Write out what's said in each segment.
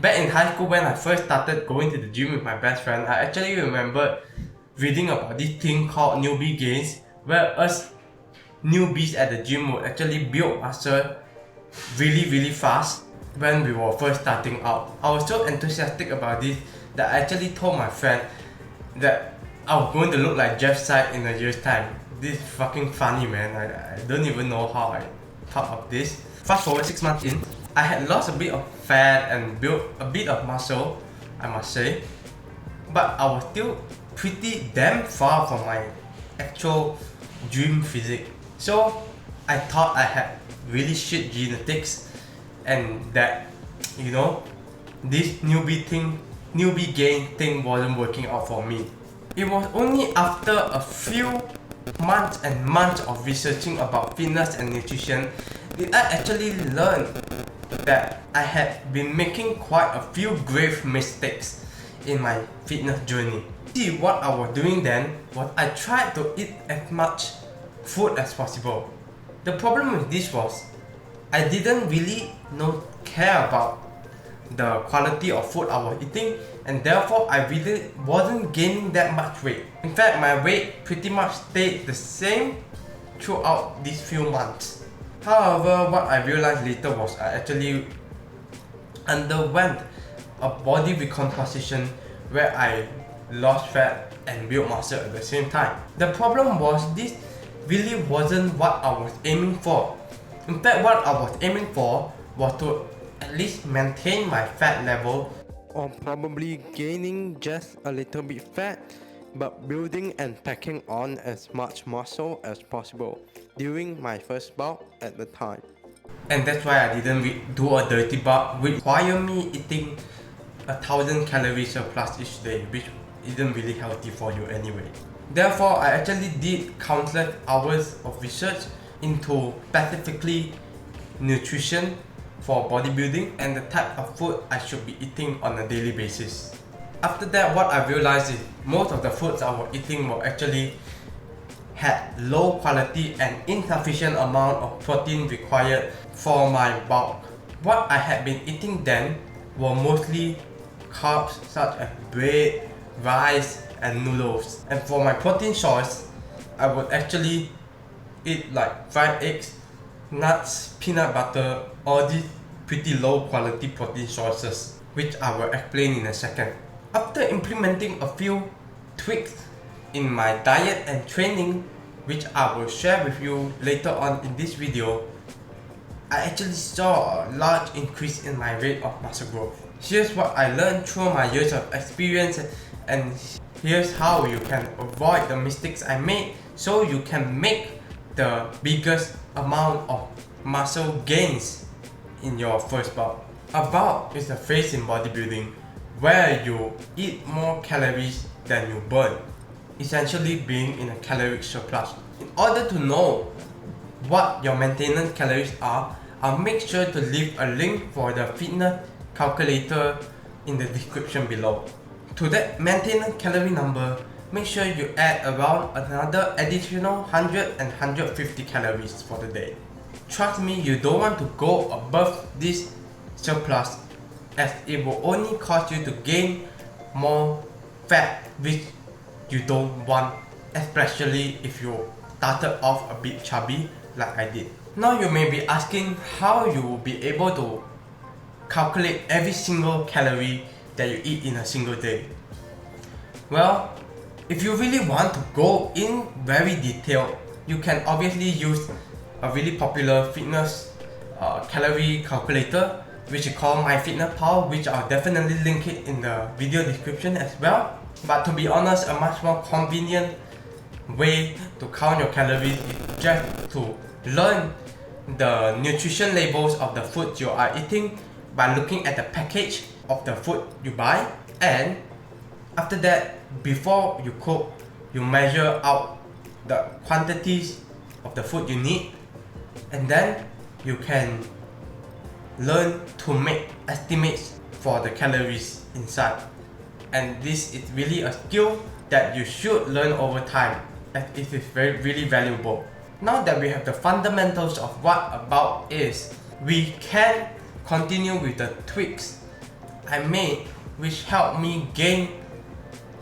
Back in high school when I first started going to the gym with my best friend, I actually remembered reading about this thing called newbie gains, where us newbies at the gym would actually build muscle really fast when we were first starting out. I was so enthusiastic about this that I actually told my friend that I was going to look like Jeff Side in a year's time. This is fucking funny, man. I don't even know how I thought of this. Fast forward 6 months in, I had lost a bit of fat and built a bit of muscle, I must say, but I was still pretty damn far from my actual dream physique. So I thought I had really shit genetics and that, you know, this newbie gain thing wasn't working out for me. It was only after a few months and months of researching about fitness and nutrition did I actually learn that I had been making quite a few grave mistakes in my fitness journey. See, what I was doing then was I tried to eat as much food as possible. The problem with this was I didn't really care about the quality of food I was eating, and therefore I really wasn't gaining that much weight. In fact, my weight pretty much stayed the same throughout these few months. However, what I realized later was I actually underwent a body recomposition where I lost fat and built muscle at the same time. The problem was this really wasn't what I was aiming for. In fact, what I was aiming for was to at least maintain my fat level, or probably gaining just a little bit fat, but building and packing on as much muscle as possible during my first bulk at the time. And that's why I didn't do a dirty bulk, which required me eating 1000 calories surplus each day, which isn't really healthy for you anyway. Therefore, I actually did countless hours of research into specifically nutrition for bodybuilding and the type of food I should be eating on a daily basis. After that, what I realized is most of the foods I was eating were actually had low quality and insufficient amount of protein required for my bulk. What I had been eating then were mostly carbs such as bread, rice and noodles. And for my protein source, I would actually eat like fried eggs, nuts, peanut butter, all these pretty low quality protein sources, which I will explain in a second. After implementing a few tweaks in my diet and training, which I will share with you later on in this video, I actually saw a large increase in my rate of muscle growth. Here's what I learned through my years of experience, and here's how you can avoid the mistakes I made so you can make the biggest amount of muscle gains in your first bulk. A bulk is a phase in bodybuilding where you eat more calories than you burn, essentially being in a caloric surplus. In order to know what your maintenance calories are, I'll make sure to leave a link for the fitness calculator in the description below. To that maintenance calorie number, make sure you add around another additional 100 and 150 calories for the day. Trust me, you don't want to go above this surplus, as it will only cause you to gain more fat, which you don't want, especially if you started off a bit chubby like I did. Now you may be asking how you will be able to calculate every single calorie that you eat in a single day. Well, if you really want to go in very detailed, you can obviously use a really popular fitness calorie calculator, which is called MyFitnessPal, which I'll definitely link it in the video description as well. But to be honest, a much more convenient way to count your calories is just to learn the nutrition labels of the food you are eating by looking at the package of the food you buy, and after that, before you cook, you measure out the quantities of the food you need, and then you can learn to make estimates for the calories inside. And this is really a skill that you should learn over time, as it is really valuable. Now that we have the fundamentals of what a bulk is, we can continue with the tweaks I made which helped me gain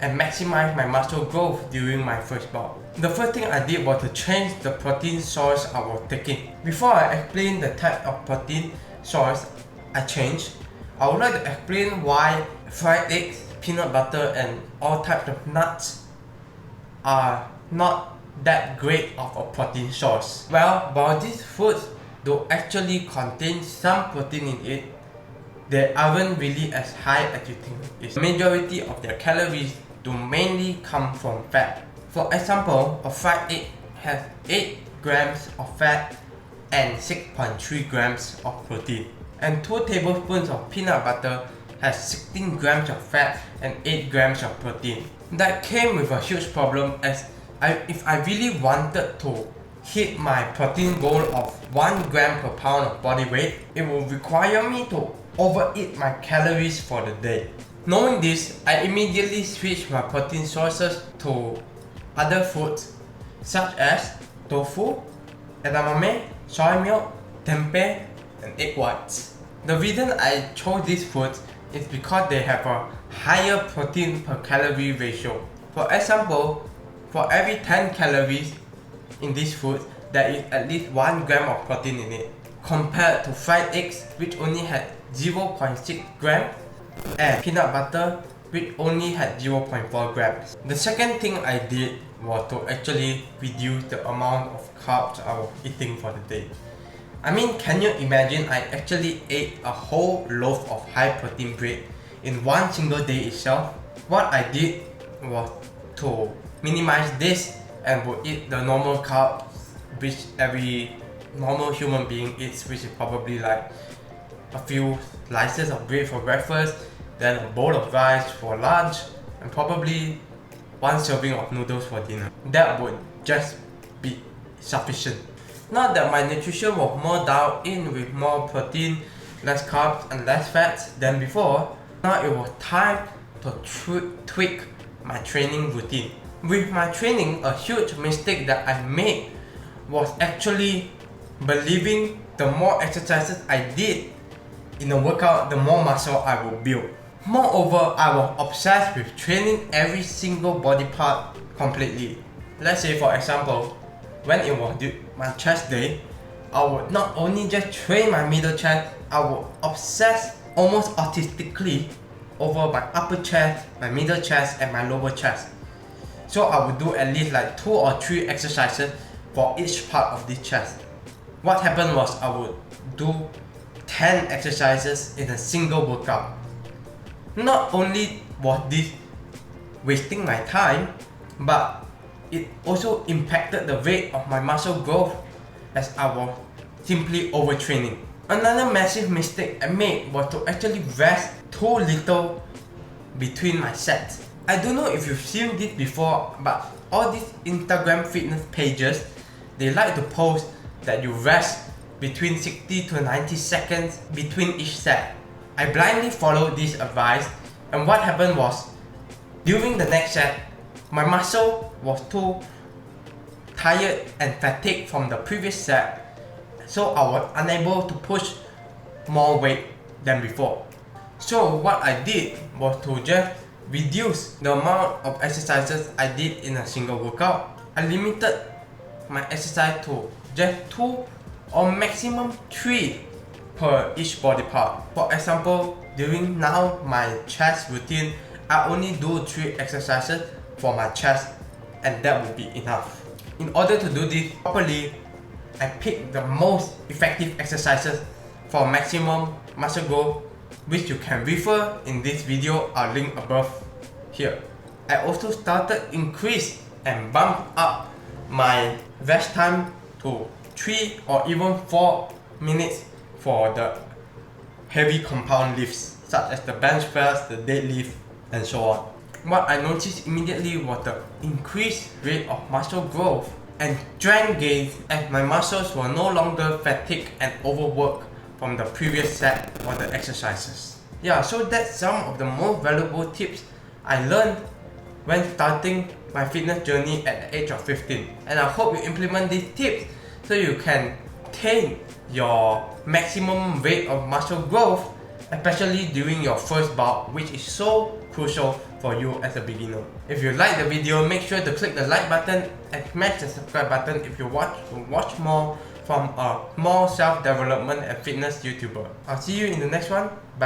and maximize my muscle growth during my first bout. The first thing I did was to change the protein source I was taking. Before I explain the type of protein source I changed, I would like to explain why fried eggs, peanut butter and all types of nuts are not that great of a protein source. Well, while these foods do actually contain some protein in it, they aren't really as high as you think it is. The majority of their calories do mainly come from fat. For example, a fried egg has 8 grams of fat and 6.3 grams of protein. And 2 tablespoons of peanut butter has 16 grams of fat and 8 grams of protein. That came with a huge problem, as if I really wanted to hit my protein goal of 1 gram per pound of body weight, it would require me to overeat my calories for the day. Knowing this, I immediately switched my protein sources to other foods such as tofu, edamame, soy milk, tempeh, and egg whites. The reason I chose these foods is because they have a higher protein per calorie ratio. For example, for every 10 calories in this food, there is at least 1 gram of protein in it, compared to fried eggs, which only had 0.6 grams, and peanut butter, which only had 0.4 grams. The second thing I did was to actually reduce the amount of carbs I was eating for the day. I mean, can you imagine I actually ate a whole loaf of high protein bread in one single day itself? What I did was to minimize this and would eat the normal carbs which every normal human being eats, which is probably like a few slices of bread for breakfast, then a bowl of rice for lunch, and probably 1 serving of noodles for dinner. That would just be sufficient. Now that my nutrition was more dialed in with more protein, less carbs and less fats than before, now it was time to tweak my training routine. With my training, a huge mistake that I made was actually believing the more exercises I did in a workout, the more muscle I would build. Moreover, I was obsessed with training every single body part completely. Let's say for example, when it was my chest day, I would not only just train my middle chest, I would obsess almost autistically over my upper chest, my middle chest and my lower chest. So I would do at least like 2 or 3 exercises for each part of this chest. What happened was I would do 10 exercises in a single workout. Not only was this wasting my time, but it also impacted the rate of my muscle growth as I was simply overtraining. Another massive mistake I made was to actually rest too little between my sets. I don't know if you've seen this before, but all these Instagram fitness pages, they like to post that you rest between 60 to 90 seconds between each set. I blindly followed this advice, and what happened was, during the next set, my muscle was too tired and fatigued from the previous set, so I was unable to push more weight than before. So what I did was to just reduce the amount of exercises I did in a single workout. I limited my exercise to just 2 or maximum 3 per each body part. For example, during now my chest routine, I only do 3 exercises for my chest, and that would be enough. In order to do this properly, I picked the most effective exercises for maximum muscle growth, which you can refer in this video. I'll link above here. I also started increase and bump up my rest time to 3 or even 4 minutes for the heavy compound lifts such as the bench press, the deadlift, and so on. What I noticed immediately was the increased rate of muscle growth and strength gains as my muscles were no longer fatigued and overworked from the previous set or the exercises. Yeah, so that's some of the most valuable tips I learned when starting my fitness journey at the age of 15. And I hope you implement these tips so you can attain your maximum rate of muscle growth especially during your first bout, which is so crucial for you as a beginner. If you like the video, make sure to click the like button and smash the subscribe button if you watch more from a more self-development and fitness YouTuber. I'll see you in the next one. Bye.